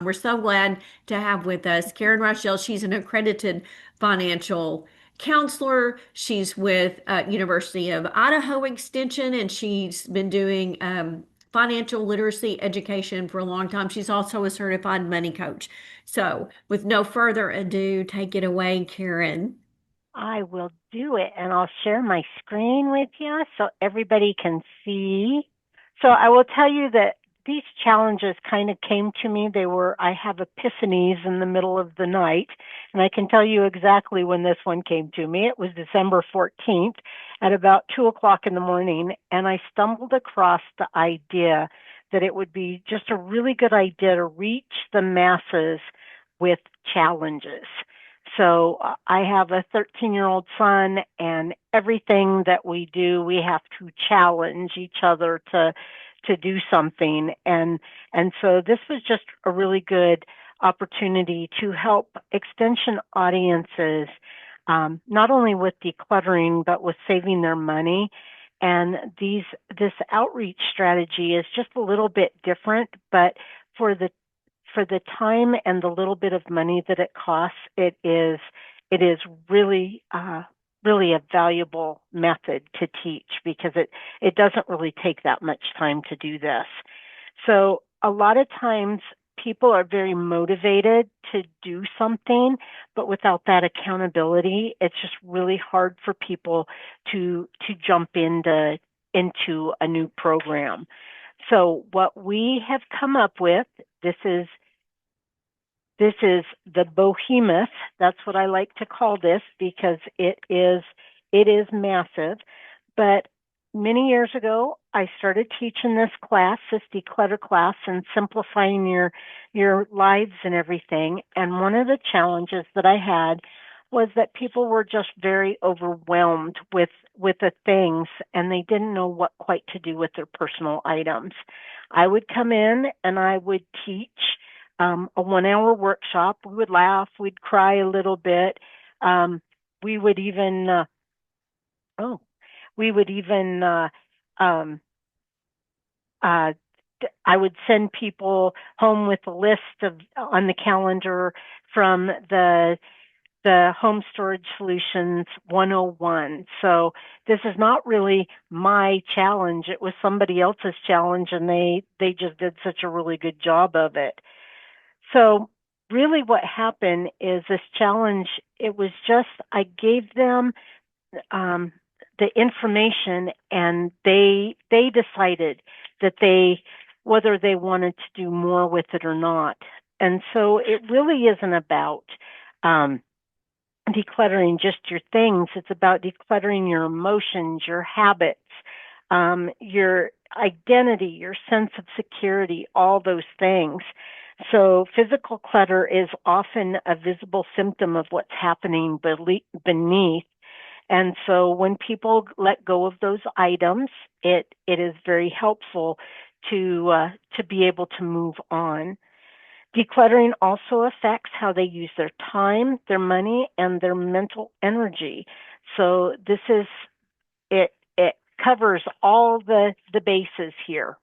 We're so glad to have with us Karen Richel. She's an accredited financial counselor. She's with University of Idaho Extension, and she's been doing financial literacy education for a long time. She's also a certified money coach. So, with no further ado, take it away, Karen. I will do it and I'll share my screen with you so everybody can see. So I will tell you that these challenges kind of came to me. I have epiphanies in the middle of the night, and I can tell you exactly when this one came to me. It was December 14th at about 2 o'clock in the morning, and I stumbled across the idea that it would be just a really good idea to reach the masses with challenges. So I have a 13-year-old son, and everything that we do, we have to challenge each other to do something. And so this was just a really good opportunity to help extension audiences, not only with decluttering but with saving their money. And this outreach strategy is just a little bit different, but for the time and the little bit of money that it costs, it is really really a valuable method to teach because it doesn't really take that much time to do this. So a lot of times people are very motivated to do something, but without that accountability, it's just really hard for people to jump into a new program. So what we have come up with, this is this is the behemoth. That's what I like to call this because it is massive. But many years ago, I started teaching this class, this declutter class, and simplifying your lives and everything. And one of the challenges that I had was that people were just very overwhelmed with the things, and they didn't know what quite to do with their personal items. I would come in and I would teach a 1 hour workshop. We would laugh, we'd cry a little bit. Um, we would even, oh, we would even, um, uh, I would send people home with a list of on the calendar from the Home Storage Solutions 101. So this is not really my challenge. It was somebody else's challenge, and they just did such a really good job of it. So really what happened is this challenge, it was just, I gave them um, the information and they decided that whether they wanted to do more with it or not. And so it really isn't about um, decluttering just your things. It's about decluttering your emotions, your habits, your identity, your sense of security, all those things. So physical clutter is often a visible symptom of what's happening beneath. And so when people let go of those items, it is very helpful to be able to move on. Decluttering also affects how they use their time, their money, and their mental energy. So this is it covers all the bases here.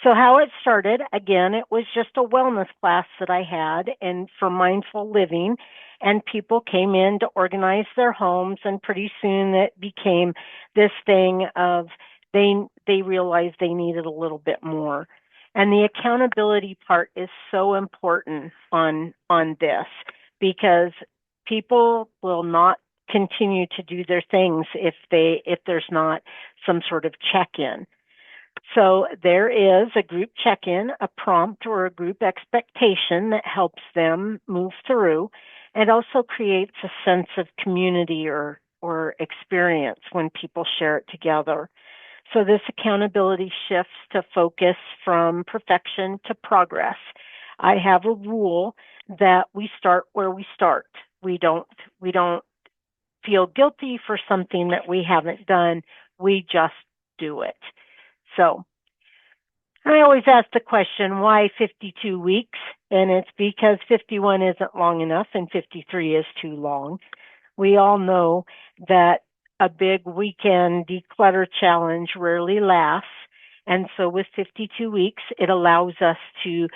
So how it started, again, it was just a wellness class that I had and for mindful living, and people came in to organize their homes, and pretty soon it became this thing of they realized they needed a little bit more. And the accountability part is so important on this because people will not continue to do their things if there's not some sort of check-in. So there is a group check-in, a prompt, or a group expectation that helps them move through. It also creates a sense of community or experience when people share it together. So this accountability shifts to focus from perfection to progress. I have a rule that we start where we start. We don't feel guilty for something that we haven't done. We just do it. So I always ask the question, why 52 weeks? And it's because 51 isn't long enough and 53 is too long. We all know that a big weekend declutter challenge rarely lasts. And so with 52 weeks, it allows us to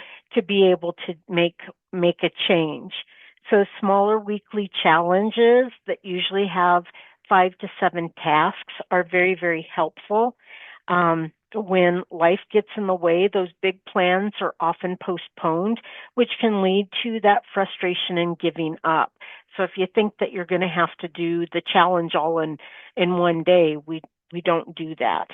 be able to make a change. So smaller weekly challenges that usually have 5 to 7 tasks are very, very helpful. When life gets in the way, those big plans are often postponed, which can lead to that frustration and giving up. So if you think that you're going to have to do the challenge all in one day, we don't do that.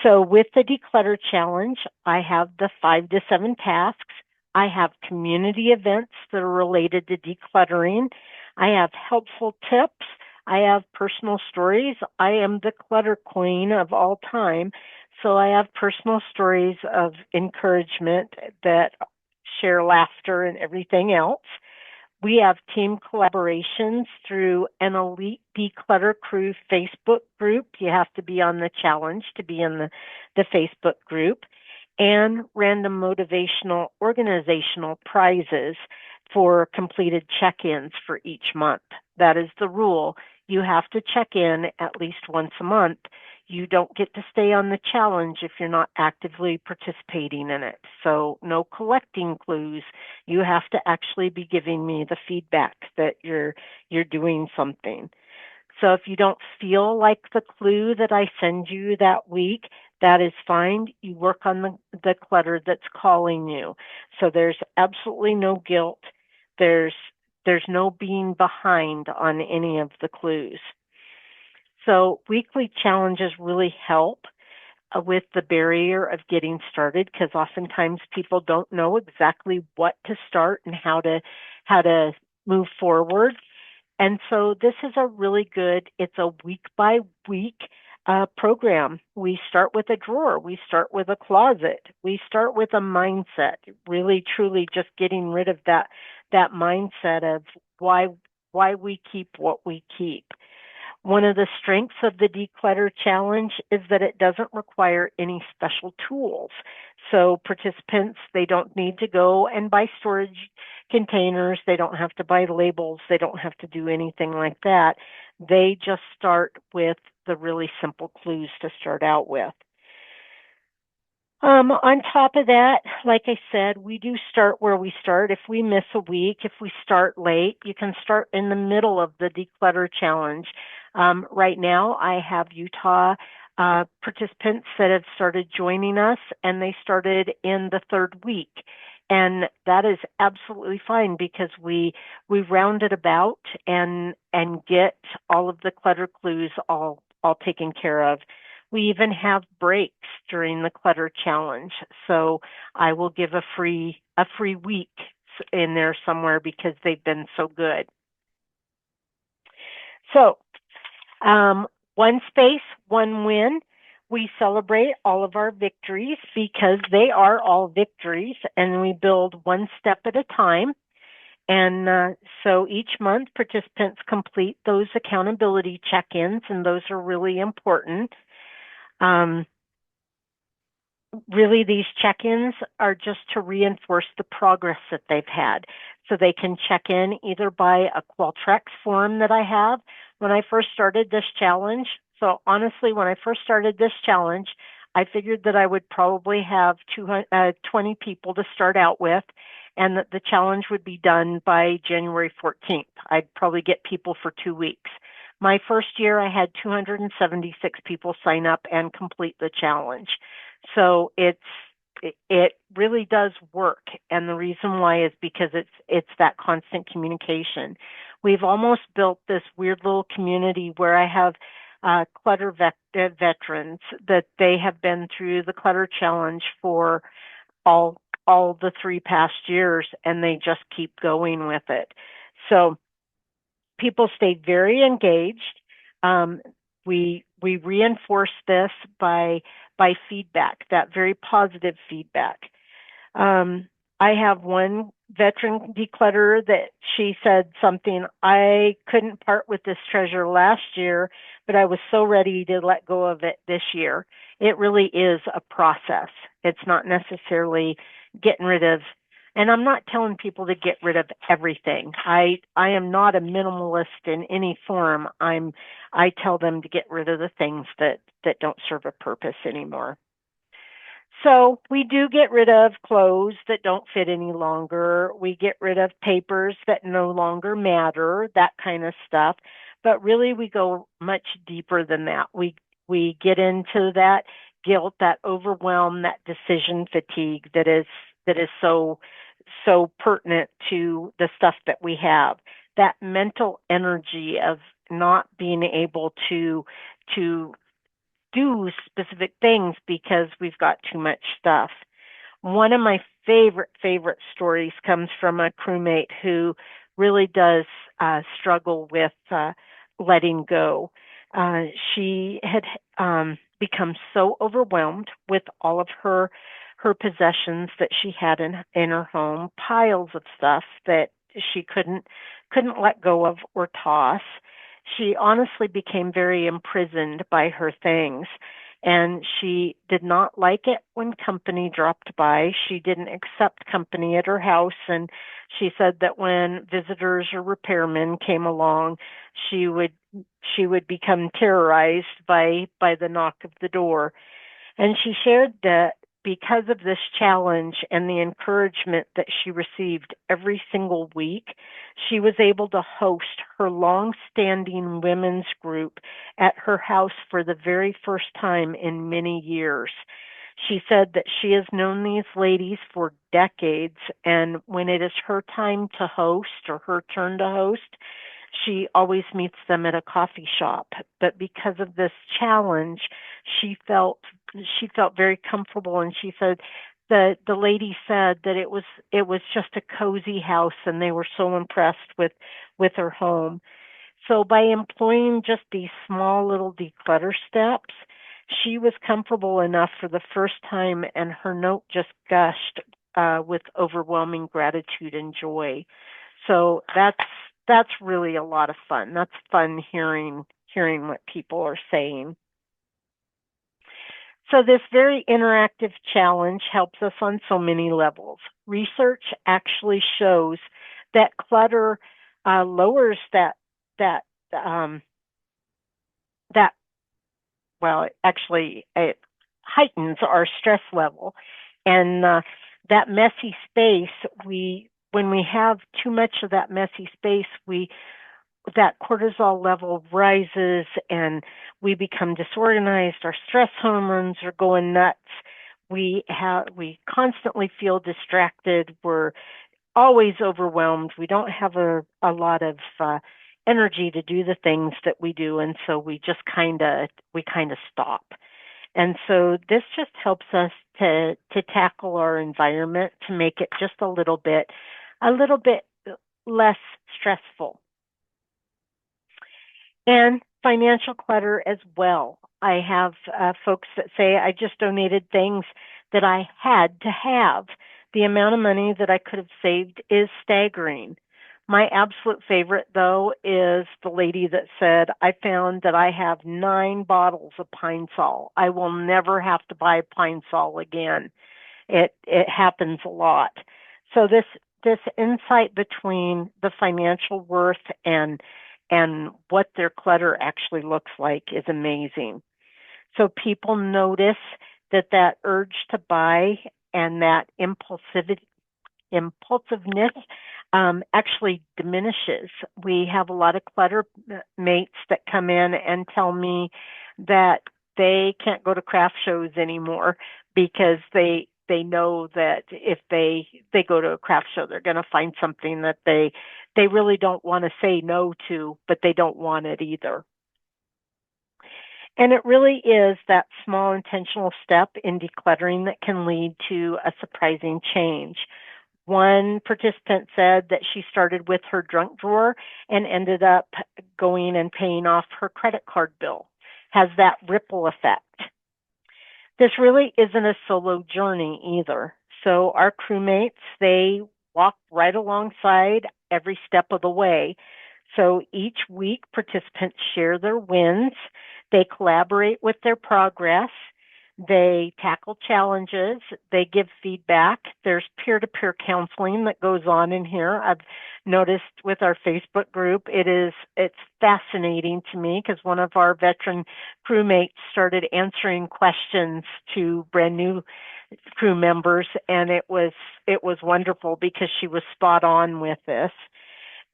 So with the Declutter Challenge, I have the 5 to 7 tasks. I have community events that are related to decluttering. I have helpful tips. I have personal stories. I am the clutter queen of all time. So I have personal stories of encouragement that share laughter and everything else. We have team collaborations through an elite declutter crew Facebook group. You have to be on the challenge to be in the Facebook group, and random motivational organizational prizes for completed check-ins for each month. That is the rule. You have to check in at least once a month. You don't get to stay on the challenge if you're not actively participating in it. So no collecting clues. You have to actually be giving me the feedback that you're doing something. So if you don't feel like the clue that I send you that week, that is fine. You work on the clutter that's calling you. So there's absolutely no guilt. There's there's no being behind on any of the clues. So weekly challenges really help with the barrier of getting started, because oftentimes people don't know exactly what to start and how to move forward. And so this is a really good, it's a week by week program. We start with a drawer. We start with a closet. We start with a mindset, really truly just getting rid of that mindset of why why we keep what we keep. One of the strengths of the Declutter Challenge is that it doesn't require any special tools. So participants, they don't need to go and buy storage containers. They don't have to buy labels. They don't have to do anything like that. They just start with the really simple clues to start out with. On top of that, like I said, we do start where we start. If we miss a week, if we start late, you can start in the middle of the Declutter Challenge. Right now, I have Utah participants that have started joining us, and they started in the third week. And that is absolutely fine because we round it about and get all of the clutter clues all taken care of. We even have breaks during the clutter challenge. So I will give a free week in there somewhere because they've been so good. So one space, one win. We celebrate all of our victories because they are all victories, and we build one step at a time. And so each month, participants complete those accountability check-ins, and those are really important. Um, Really, these check-ins are just to reinforce the progress that they've had. So they can check in either by a Qualtrics form that I have. When I first started this challenge, so honestly, when I first started this challenge, I figured that I would probably have 20 people to start out with, and that the challenge would be done by January 14th. I'd probably get people for 2 weeks. My first year, I had 276 people sign up and complete the challenge. So it really does work, and the reason why is because it's that constant communication. We've almost built this weird little community where I have clutter veterans that they have been through the clutter challenge for all the 3 past years, and they just keep going with it. So people stay very engaged. Um, we reinforce this by feedback, that very positive feedback. Um, I have one veteran declutterer that she said something, I couldn't part with this treasure last year, but I was so ready to let go of it this year. It really is a process. It's not necessarily getting rid of, and I'm not telling people to get rid of everything. I am not a minimalist in any form. I tell them to get rid of the things that don't serve a purpose anymore. So we do get rid of clothes that don't fit any longer. We get rid of papers that no longer matter, that kind of stuff. But really we go much deeper than that. We get into that guilt, that overwhelm, that decision fatigue that is so pertinent to the stuff that we have. That mental energy of not being able to do specific things because we've got too much stuff. One of my favorite stories comes from a crewmate who really does struggle with letting go. Uh, she had become so overwhelmed with all of her possessions that she had in her home, piles of stuff that she couldn't let go of or toss. She honestly became very imprisoned by her things, and she did not like it when company dropped by. She didn't accept company at her house, and she said that when visitors or repairmen came along, she would she would become terrorized by the knock of the door. And she shared that because of this challenge and the encouragement that she received every single week, she was able to host her long-standing women's group at her house for the very first time in many years. She said that she has known these ladies for decades, and when it is her time to host or her turn to host, she always meets them at a coffee shop. But because of this challenge, she felt she felt very comfortable, and she said the lady said that it was just a cozy house, and they were so impressed with her home. So by employing just these small little declutter steps, she was comfortable enough for the first time, and her note just gushed with overwhelming gratitude and joy. So that's really a lot of fun. That's fun hearing what people are saying. So this very interactive challenge helps us on so many levels. Research actually shows that clutter lowers that um, that actually it heightens our stress level, and that messy space we when we have too much of that messy space, we that cortisol level rises and we become disorganized. Our stress hormones are going nuts. We constantly feel distracted. We're always overwhelmed. We don't have a lot of energy to do the things that we do, and so we kind of stop. And so this just helps us to tackle our environment to make it just a little bit less stressful. And financial clutter as well. I have folks that say, I just donated things that I had to have. The amount of money that I could have saved is staggering. My absolute favorite, though, is the lady that said, I found that I have 9 bottles of Pine Sol. I will never have to buy Pine Sol again. It happens a lot. So this insight between the financial worth and what their clutter actually looks like is amazing. So people notice that urge to buy and that impulsiveness actually diminishes. We have a lot of clutter mates that come in and tell me that they can't go to craft shows anymore because they know that if they go to a craft show, they're going to find something that they really don't want to say no to, but they don't want it either. And it really is that small intentional step in decluttering that can lead to a surprising change. One participant said that she started with her junk drawer and ended up going and paying off her credit card bill. Has that ripple effect. This really isn't a solo journey either. So our crewmates, they walk right alongside every step of the way. So each week, participants share their wins. They collaborate with their progress. They tackle challenges. They give feedback. There's peer-to-peer counseling that goes on in here. I've noticed with our Facebook group, it's fascinating to me because one of our veteran crewmates started answering questions to brand new crew members, and it was wonderful because she was spot on with this.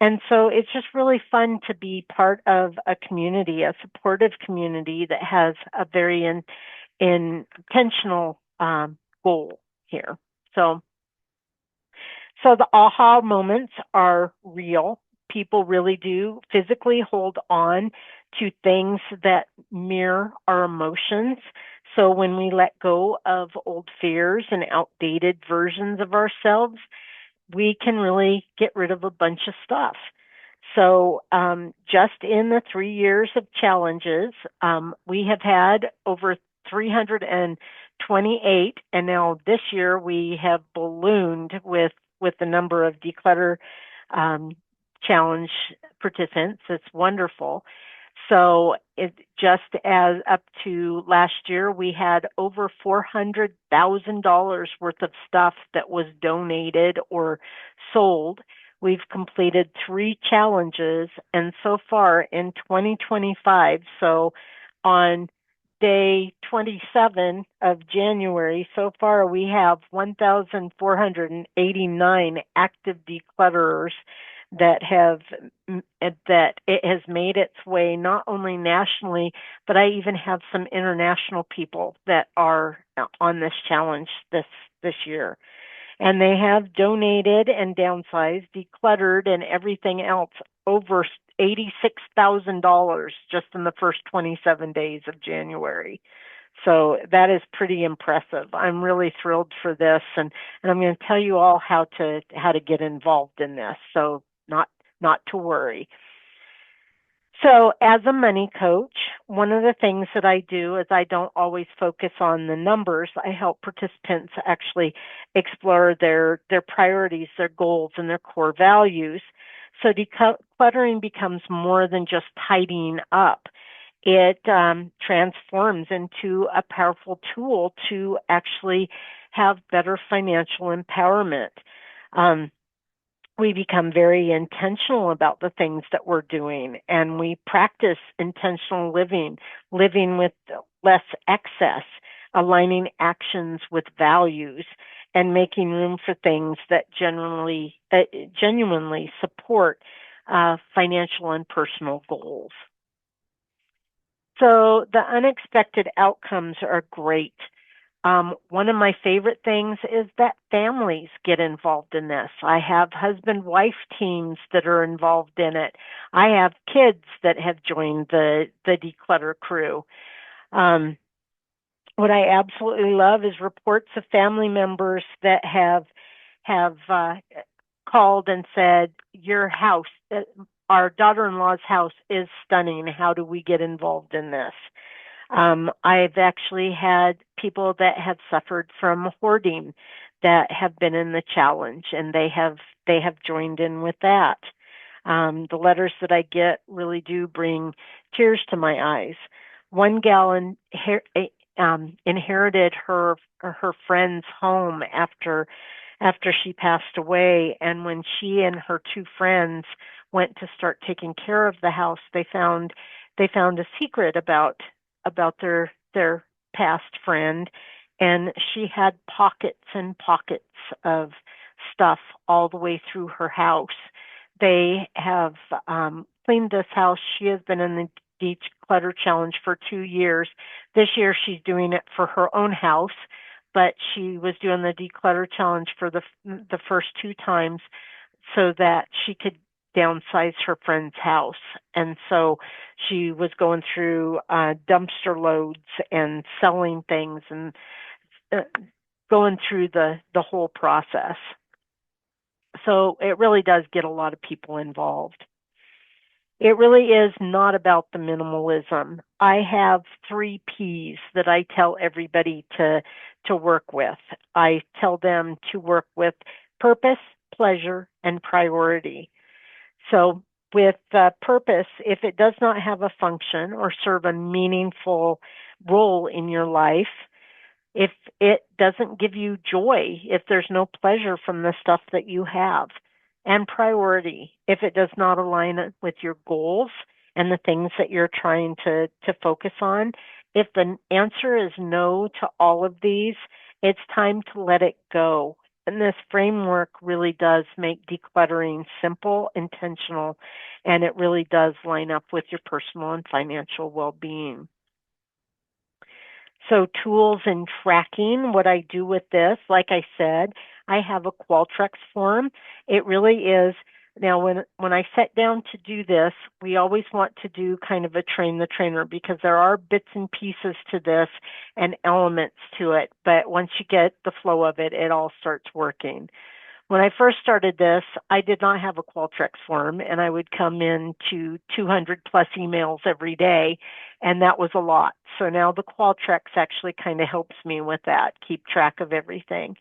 And so it's just really fun to be part of a community, a supportive community that has a very intentional goal here. So, so the aha moments are real. People really do physically hold on to things that mirror our emotions. So when we let go of old fears and outdated versions of ourselves, we can really get rid of a bunch of stuff. So, just in the 3 years of challenges, we have had over 328, and now this year we have ballooned with the number of declutter um, challenge participants. It's wonderful. So it just as up to last year, we had over $400,000 worth of stuff that was donated or sold. We've completed 3 challenges, and so far in 2025, so on day 27 of January, so far we have 1,489 active declutterers that have that it has made its way not only nationally, but I even have some international people that are on this challenge this year. And they have donated and downsized, decluttered, and everything else over $86,000 just in the first 27 days of January. So that is pretty impressive. I'm really thrilled for this, and I'm going to tell you all how to get involved in this. So not to worry. So, as a money coach, one of the things that I do is I don't always focus on the numbers. I help participants actually explore their priorities, their goals, and their core values. So, decluttering becomes more than just tidying up. It transforms into a powerful tool to actually have better financial empowerment. Um, we become very intentional about the things that we're doing, and we practice intentional living, living with less excess, aligning actions with values, and making room for things that genuinely support financial and personal goals. So the unexpected outcomes are great. One of my favorite things is that families get involved in this. I have husband-wife teams that are involved in it. I have kids that have joined the declutter crew. Um, what I absolutely love is reports of family members that have called and said, "Your house, our daughter-in-law's house, is stunning. How do we get involved in this?" I've actually had people that have suffered from hoarding that have been in the challenge, and they have joined in with that. The letters that I get really do bring tears to my eyes. One gal inherited her friend's home after she passed away, and when she and her 2 friends went to start taking care of the house, they found a secret about their past friend, and she had pockets and pockets of stuff all the way through her house. They have cleaned this house. She has been in the declutter challenge for 2 years. This year she's doing it for her own house, but she was doing the declutter challenge for the first 2 times so that she could downsize her friend's house. And so she was going through dumpster loads and selling things and uh, going through the whole process. So it really does get a lot of people involved. It really is not about the minimalism. I have 3 P's that I tell everybody to work with. I tell them to work with purpose, pleasure, and priority. So with purpose, if it does not have a function or serve a meaningful role in your life, if it doesn't give you joy, if there's no pleasure from the stuff that you have, and priority, if it does not align with your goals and the things that you're trying to focus on, if the answer is no to all of these, It's time to let it go. And this framework really does make decluttering simple, intentional, and it really does line up with your personal and financial well-being. So tools and tracking, what I do with this, like I said, I have a Qualtrics form. It really is. Now, when I set down to do this, we always want to do kind of a train the trainer because there are bits and pieces to this and elements to it. But once you get the flow of it, it all starts working. When I first started this, I did not have a Qualtrics form, and I would come in to 200 plus emails every day, and that was a lot. So now the Qualtrics actually kind of helps me with that, keep track of everything.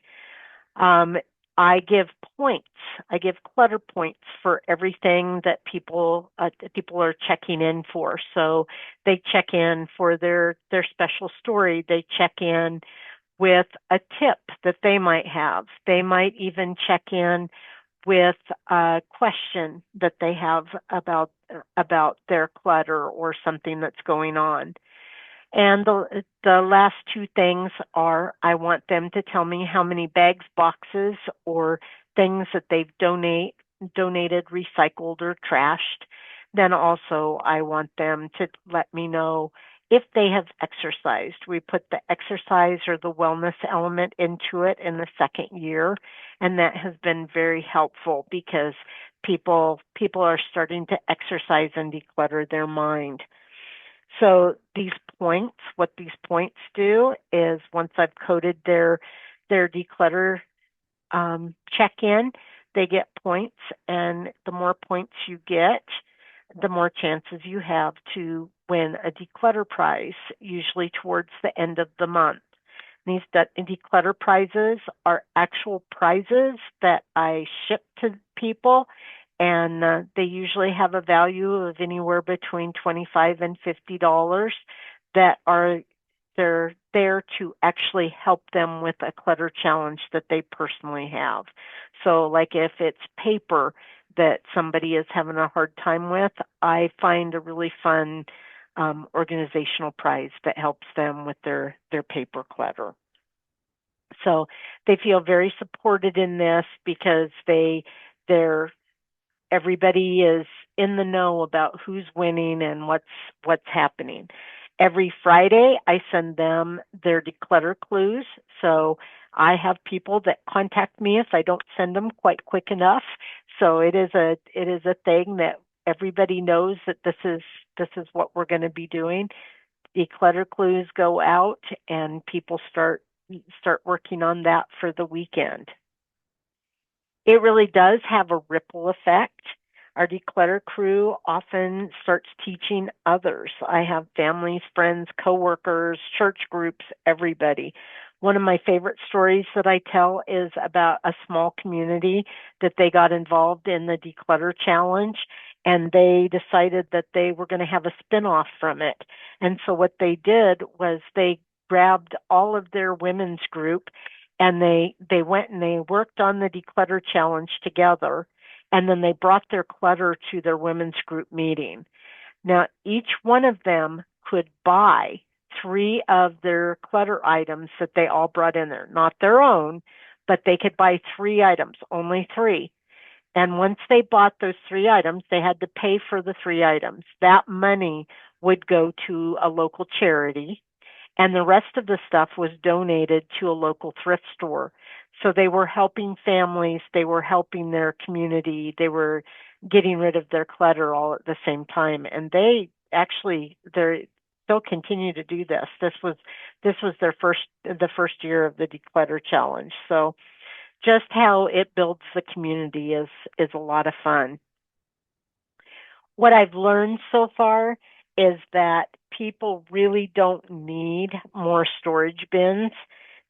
Um, I give points. I give clutter points for everything that people are checking in for. So they check in for their special story. They check in with a tip that they might have. They might even check in with a question that they have about their clutter or something that's going on. And the last two things are I want them to tell me how many bags, boxes, or things that they've donated, recycled, or trashed. Then also I want them to let me know if they have exercised. We put the exercise or the wellness element into it in the second year, and that has been very helpful because people are starting to exercise and declutter their mind. So these points, what these points do is once I've coded their declutter check-in, they get points, and the more points you get, the more chances you have to win a declutter prize, usually towards the end of the month. These declutter prizes are actual prizes that I ship to people, and they usually have a value of anywhere between $25 and $50 that are they're there to actually help them with a clutter challenge that they personally have. So, like if it's paper that somebody is having a hard time with, I find a really fun organizational prize that helps them with their paper clutter. So they feel very supported in this because they're everybody is in the know about who's winning and what's happening. Every Friday, I send them their declutter clues. So I have people that contact me if I don't send them quite quick enough. So it is a thing that everybody knows that this is what we're going to be doing. Declutter clues go out, and people start working on that for the weekend. It really does have a ripple effect. Our declutter crew often starts teaching others. I have families, friends, coworkers, church groups, everybody. One of my favorite stories that I tell is about a small community that they got involved in the declutter challenge, and they decided that they were going to have a spin-off from it. And so what they did was they grabbed all of their women's group, and they went and they worked on the declutter challenge together, and then they brought their clutter to their women's group meeting. Now each one of them could buy three of their clutter items that they all brought in there, not their own, but they could buy three items, only three. And once they bought those three items, they had to pay for the three items. That money would go to a local charity, and the rest of the stuff was donated to a local thrift store. So they were helping families, they were helping their community, they were getting rid of their clutter all at the same time. And they still continue to do this. This was the first year of the declutter challenge. So just how it builds the community is a lot of fun. What I've learned so far is that people really don't need more storage bins.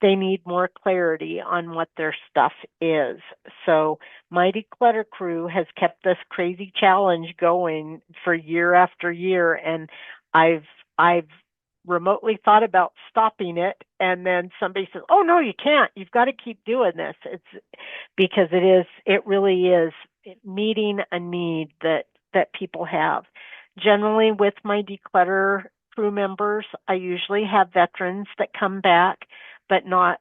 They need more clarity on what their stuff is. So my declutter crew has kept this crazy challenge going for year after year, and I've remotely thought about stopping it, and then somebody says, "Oh no, you can't. You've got to keep doing this." It's because it really is meeting a need that people have. Generally, with my declutter crew members, I usually have veterans that come back, but not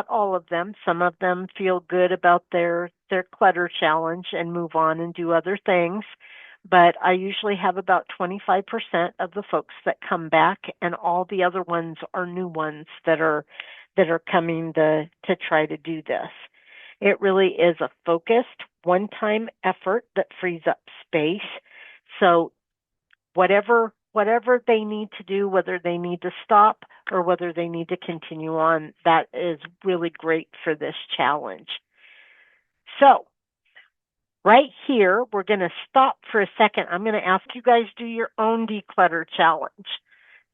all of them. Some of them feel good about their clutter challenge and move on and do other things. But I usually have about 25% of the folks that come back, and all the other ones are new ones that are coming to try to do this. It really is a focused one-time effort that frees up space. So whatever they need to do, whether they need to stop or whether they need to continue on, that is really great for this challenge. So right here, we're going to stop for a second. I'm going to ask you guys to do your own declutter challenge.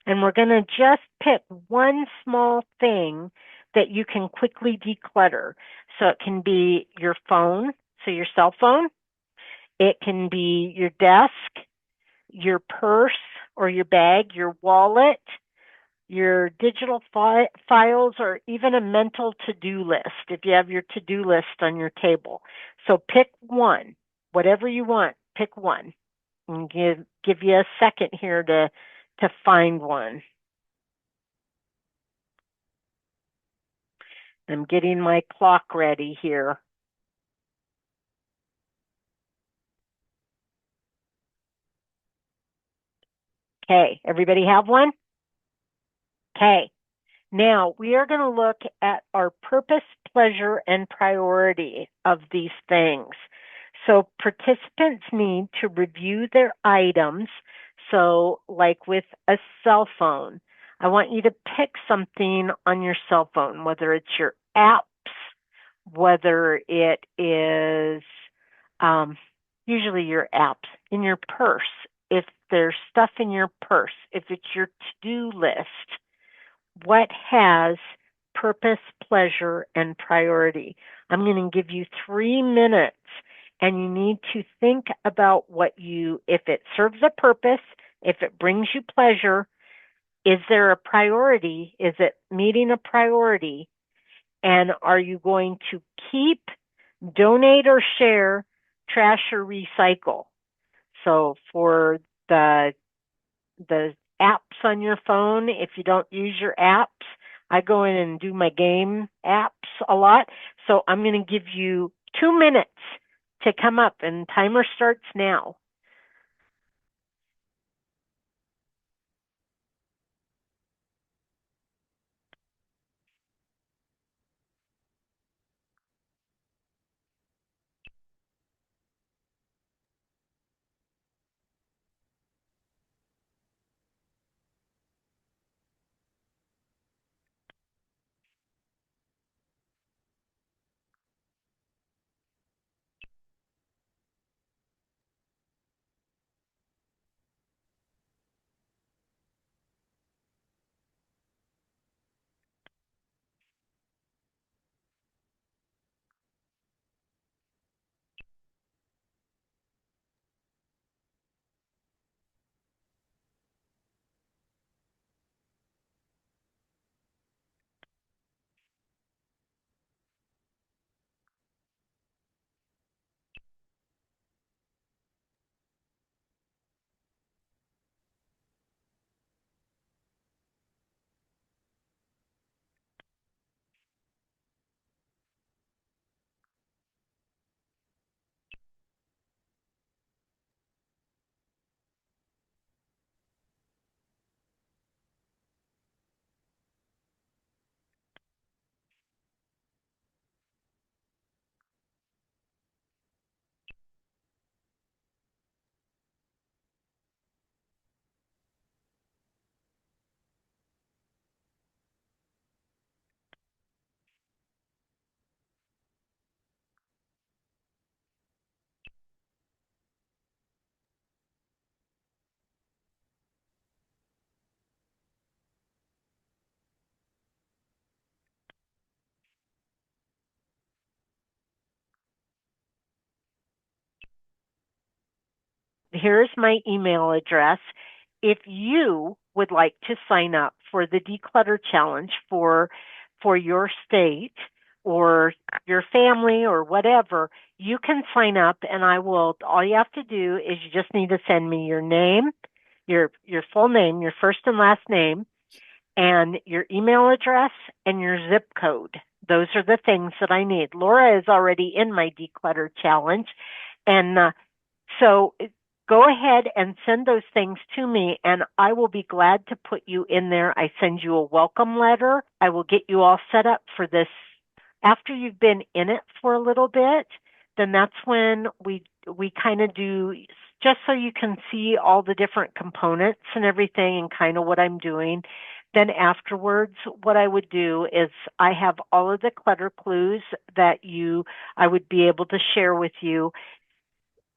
And we're going to just pick one small thing that you can quickly declutter. So it can be your phone, so your cell phone. It can be your desk, your purse or your bag, your wallet, your digital files, or even a mental to-do list if you have your to-do list on your table. So pick one, whatever you want, pick one. And give you a second here to find one. I'm getting my clock ready here. Okay, everybody have one? Okay. Now, we are going to look at our purpose, pleasure, and priority of these things. So participants need to review their items. So like with a cell phone, I want you to pick something on your cell phone, whether it's your apps, whether it is usually your apps, in your purse, if there's stuff in your purse, if it's your to-do list, what has purpose, pleasure, and priority. I'm going to give you 3 minutes, and you need to think about if it serves a purpose, if it brings you pleasure, is there a priority? Is it meeting a priority? And are you going to keep, donate, or share, trash, or recycle? So for the apps on your phone, if you don't use your apps, I go in and do my game apps a lot. So I'm going to give you 2 minutes to come up, and timer starts now. Here's my email address. If you would like to sign up for the Declutter Challenge for your state or your family or whatever, you can sign up, and all you have to do is you just need to send me your name, your full name, your first and last name, and your email address and your zip code. Those are the things that I need. Laura is already in my declutter challenge. And so go ahead and send those things to me, and I will be glad to put you in there. I send you a welcome letter. I will get you all set up for this. After you've been in it for a little bit, then that's when we kind of do, just so you can see all the different components and everything and kind of what I'm doing. Then afterwards, what I would do is I have all of the clutter clues that I would be able to share with you.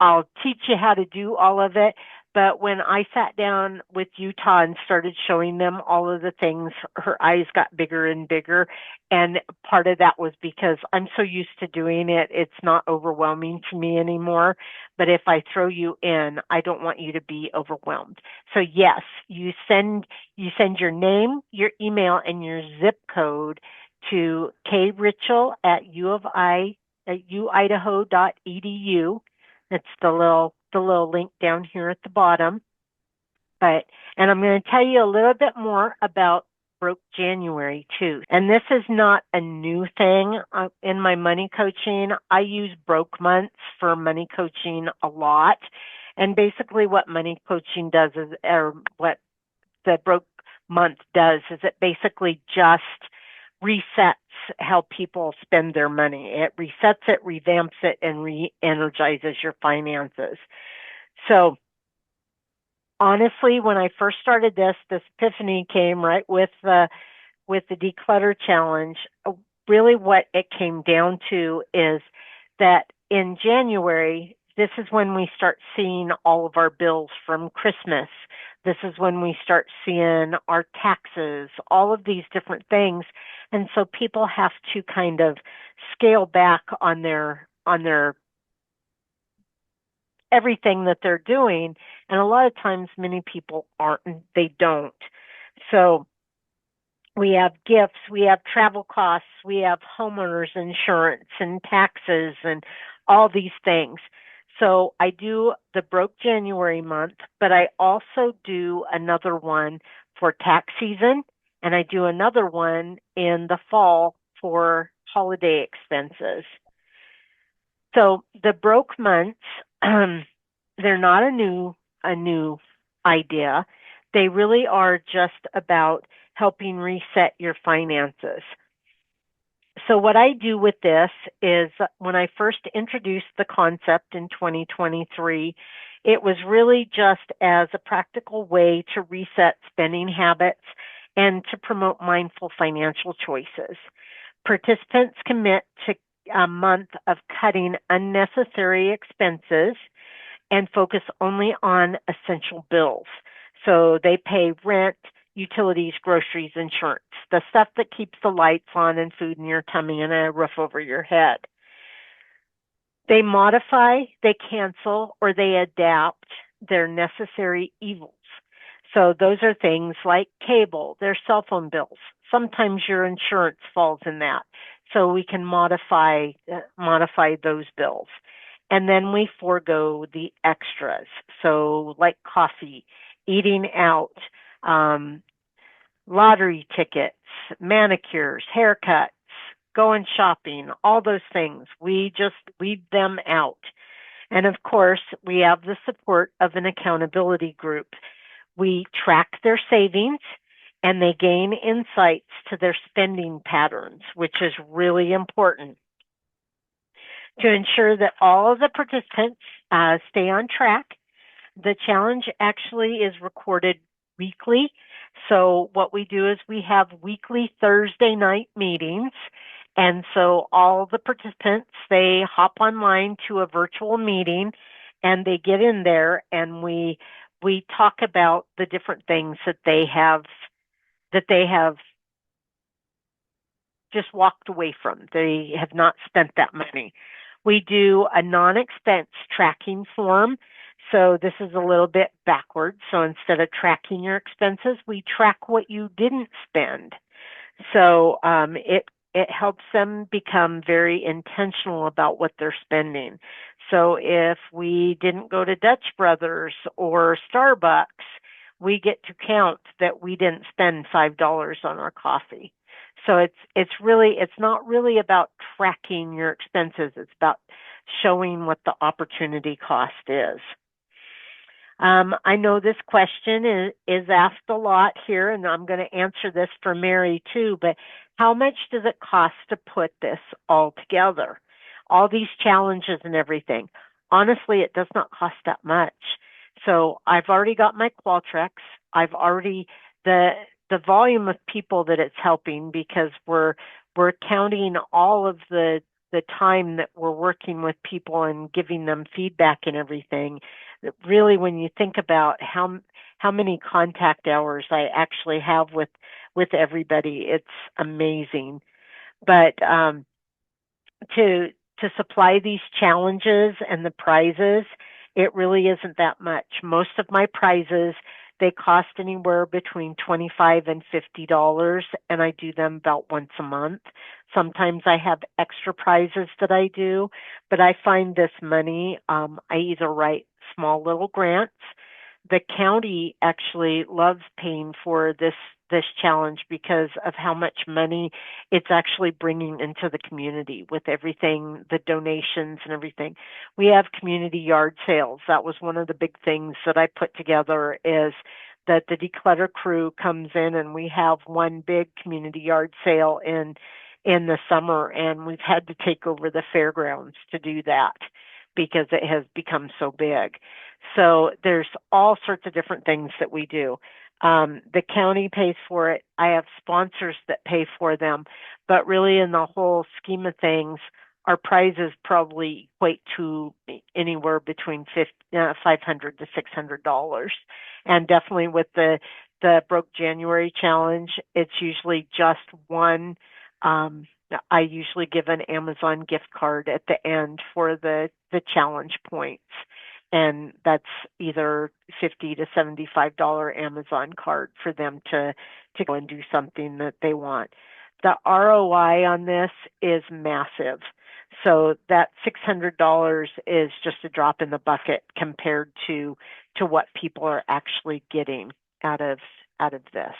I'll teach you how to do all of it. But when I sat down with Utah and started showing them all of the things, her eyes got bigger and bigger. And part of that was because I'm so used to doing it, it's not overwhelming to me anymore. But if I throw you in, I don't want you to be overwhelmed. So yes, you send your name, your email, and your zip code to krichel at uidaho.edu. It's the little link down here at the bottom. And I'm going to tell you a little bit more about Broke January too. And this is not a new thing in my money coaching. I use broke months for money coaching a lot. And basically what money coaching does is, or what the broke month does, is it basically just resets how people spend their money. It resets it, revamps it, and re-energizes your finances. So honestly, when I first started this epiphany came right with the declutter challenge. Really what it came down to is that in January, this is when we start seeing all of our bills from Christmas. This is when we start seeing our taxes, all of these different things. And so people have to kind of scale back on their everything that they're doing. And a lot of times many people they don't. So we have gifts, we have travel costs, we have homeowners insurance and taxes and all these things. So I do the Broke January month, but I also do another one for tax season, and I do another one in the fall for holiday expenses. So the broke months, they're not a new idea. They really are just about helping reset your finances. So what I do with this is when I first introduced the concept in 2023, it was really just as a practical way to reset spending habits and to promote mindful financial choices. Participants commit to a month of cutting unnecessary expenses and focus only on essential bills. So they pay rent, utilities, groceries, insurance, the stuff that keeps the lights on and food in your tummy and a roof over your head. They modify, they cancel, or they adapt their necessary evils. So those are things like cable, their cell phone bills. Sometimes your insurance falls in that. So we can modify those bills. And then we forego the extras. So like coffee, eating out, lottery tickets, manicures, haircuts, going shopping, all those things. We just leave them out. And of course, we have the support of an accountability group. We track their savings and they gain insights to their spending patterns, which is really important to ensure that all of the participants stay on track. The challenge actually is recorded weekly. So what we do is we have weekly Thursday night meetings. And so all the participants, they hop online to a virtual meeting and they get in there and we talk about the different things that they have just walked away from. They have not spent that money. We do a non-expense tracking form. So this is a little bit backwards. So instead of tracking your expenses, we track what you didn't spend. So it helps them become very intentional about what they're spending. So if we didn't go to Dutch Brothers or Starbucks, we get to count that we didn't spend $5 on our coffee. So it's not really about tracking your expenses. It's about showing what the opportunity cost is. I know this question is asked a lot here, and I'm going to answer this for Mary too, but how much does it cost to put this all together? All these challenges and everything. Honestly, it does not cost that much. So I've already got my Qualtrics. I've already the the volume of people that it's helping, because we're counting all of the time that we're working with people and giving them feedback and everything. Really, when you think about how many contact hours I actually have with everybody, it's amazing. But to supply these challenges and the prizes, it really isn't that much. Most of my prizes, they cost anywhere between $25 and $50, and I do them about once a month. Sometimes I have extra prizes that I do, but I find this money, I either write small little grants. The county actually loves paying for this challenge because of how much money it's actually bringing into the community with everything, the donations and everything. We have community yard sales. That was one of the big things that I put together, is that the Declutter crew comes in and we have one big community yard sale in the summer, and we've had to take over the fairgrounds to do that because it has become so big. So there's all sorts of different things that we do. The county pays for it. I have sponsors that pay for them, but really in the whole scheme of things, our prizes probably equate to anywhere between 500 to $600. And definitely with the Broke January challenge, it's usually just one. Um, I usually give an Amazon gift card at the end for the challenge points, and that's either $50 to $75 Amazon card for them to go and do something that they want. The ROI on this is massive. So that $600 is just a drop in the bucket compared to what people are actually getting out of this.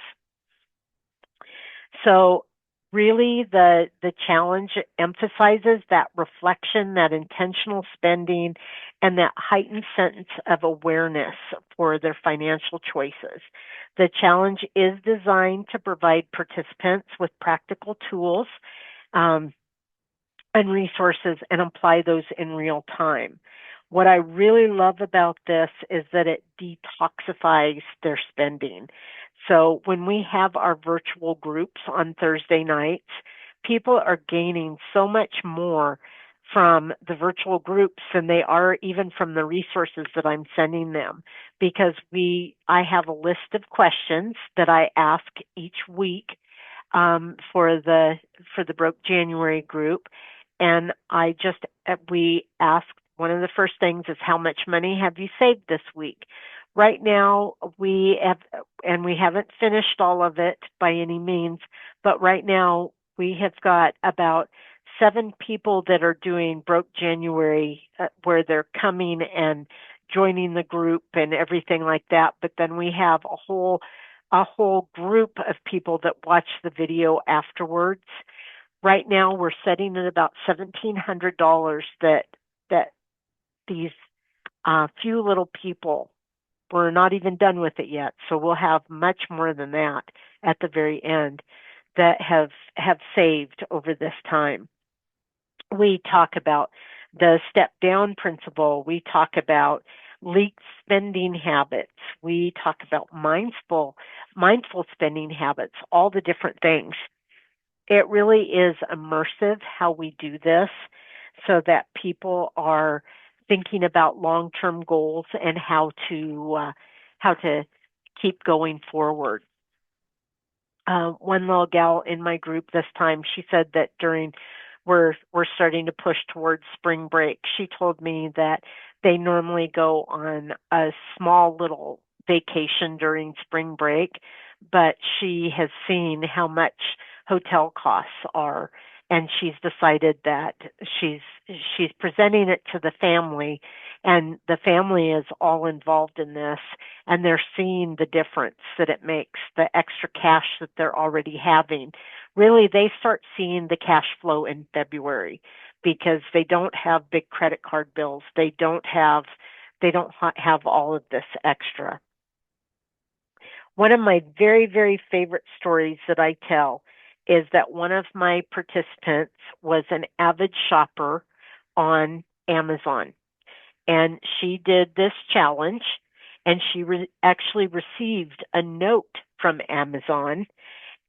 So really the challenge emphasizes that reflection, that intentional spending, and that heightened sense of awareness for their financial choices. The challenge is designed to provide participants with practical tools and resources and apply those in real time. What I really love about this is that it detoxifies their spending. So when we have our virtual groups on Thursday nights, people are gaining so much more from the virtual groups than they are even from the resources that I'm sending them, because I have a list of questions that I ask each week for the Broke January group, and we ask, one of the first things is, how much money have you saved this week? Right now we have, and we haven't finished all of it by any means, but right now we have got about 7 people that are doing Broke January, where they're coming and joining the group and everything like that. But then we have a whole group of people that watch the video afterwards. Right now we're setting at about $1,700 that these few little people, we're not even done with it yet, so we'll have much more than that at the very end, that have saved over this time. We talk about the step down principle. We talk about leaked spending habits. We talk about mindful spending habits, all the different things. It really is immersive how we do this, so that people are thinking about long-term goals and how to keep going forward. One little gal in my group this time, she said that we're starting to push towards spring break. She told me that they normally go on a small little vacation during spring break, but she has seen how much hotel costs are, and she's decided that she's presenting it to the family And the family is all involved in this, and they're seeing the difference that it makes, the extra cash that they're already having. Really, they start seeing the cash flow in February because they don't have big credit card bills. They don't have all of this extra. One of my very, very favorite stories that I tell is that one of my participants was an avid shopper on Amazon, and she did this challenge, and actually received a note from Amazon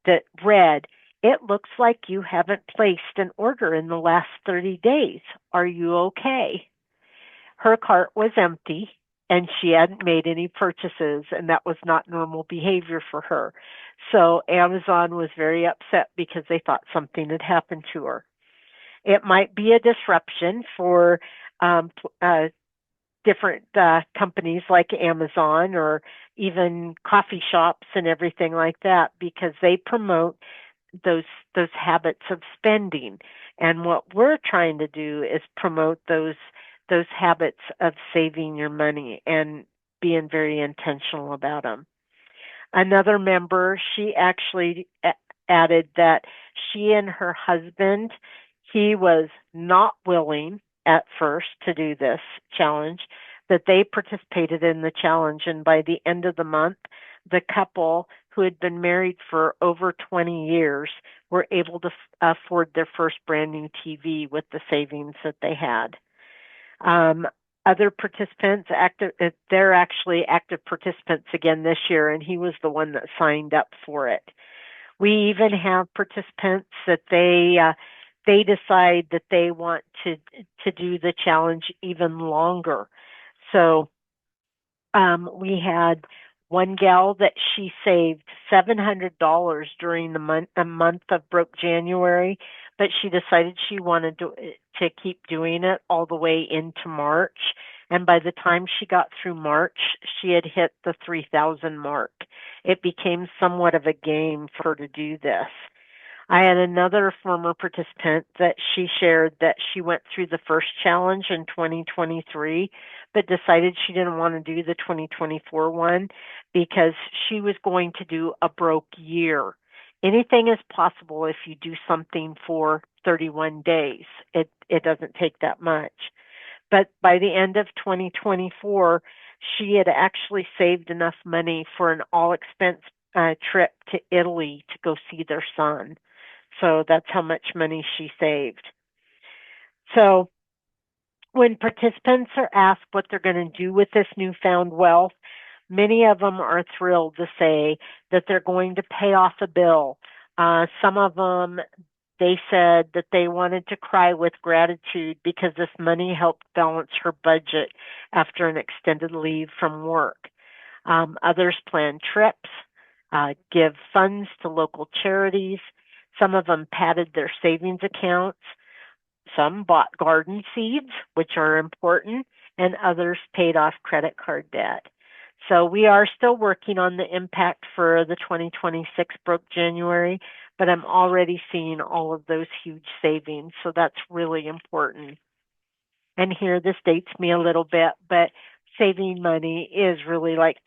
that read, "It looks like you haven't placed an order in the last 30 days. Are you okay?" Her cart was empty and she hadn't made any purchases, and that was not normal behavior for her. So Amazon was very upset because they thought something had happened to her. It might be a disruption for um, different companies like Amazon or even coffee shops and everything like that, because they promote those those habits of spending. And what we're trying to do is promote those habits of saving your money and being very intentional about them. Another member, she actually added that she and her husband, he was not willing at first to do this challenge, that they participated in the challenge. And by the end of the month, the couple who had been married for over 20 years were able to afford their first brand new TV with the savings that they had. Um, Other participants, they're actually active participants again this year, and he was the one that signed up for it. We even have participants that they decide that they want to do the challenge even longer. So we had one gal that she saved $700 during a month of broke January, but she decided she wanted to keep doing it all the way into March. And by the time she got through March, she had hit the 3,000 mark. It became somewhat of a game for her to do this. I had another former participant that she shared that she went through the first challenge in 2023, but decided she didn't want to do the 2024 one because she was going to do a broke year. Anything is possible if you do something for 31 days. It doesn't take that much. But by the end of 2024, she had actually saved enough money for an all expense trip to Italy to go see their son. So that's how much money she saved. So when participants are asked what they're going to do with this newfound wealth, many of them are thrilled to say that they're going to pay off a bill. Some of them, they said that they wanted to cry with gratitude because this money helped balance her budget after an extended leave from work. Others plan trips, give funds to local charities. Some of them padded their savings accounts. Some bought garden seeds, which are important, and others paid off credit card debt. So we are still working on the impact for the 2026 broke January, but I'm already seeing all of those huge savings. So that's really important. And here this dates me a little bit, but saving money is really like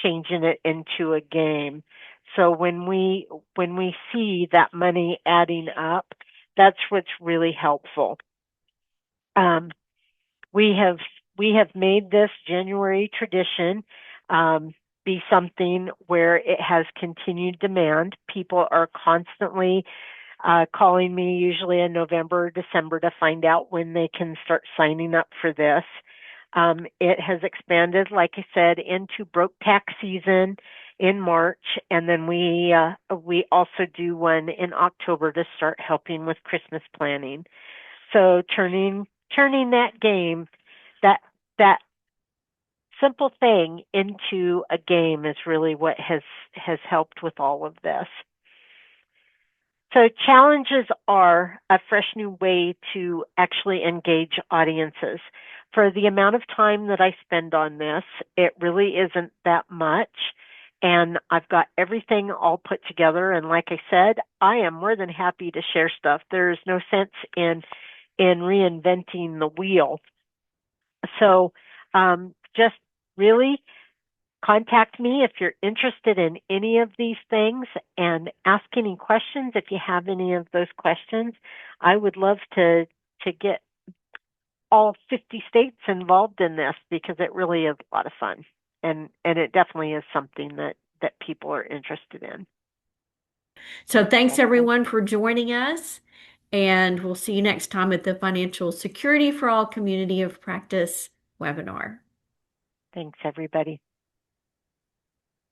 changing it into a game. So when we see that money adding up, that's what's really helpful. Um, we have we have made this January tradition um, be something where it has continued demand. People are constantly calling me, usually in November or December, to find out when they can start signing up for this. It has expanded, like I said, into broke tax season in March, and then we also do one in October to start helping with Christmas planning. So turning that game, that that simple thing into a game is really what has helped with all of this. So challenges are a fresh new way to actually engage audiences. For the amount of time that I spend on this, it really isn't that much. And I've got everything all put together. And like I said, I am more than happy to share stuff. There's no sense in reinventing the wheel. So just really contact me if you're interested in any of these things and ask any questions if you have any of those questions. I would love to get all 50 states involved in this because it really is a lot of fun. And it definitely is something that people are interested in. So thanks everyone for joining us, and we'll see you next time at the Financial Security for All Community of Practice webinar. Thanks everybody.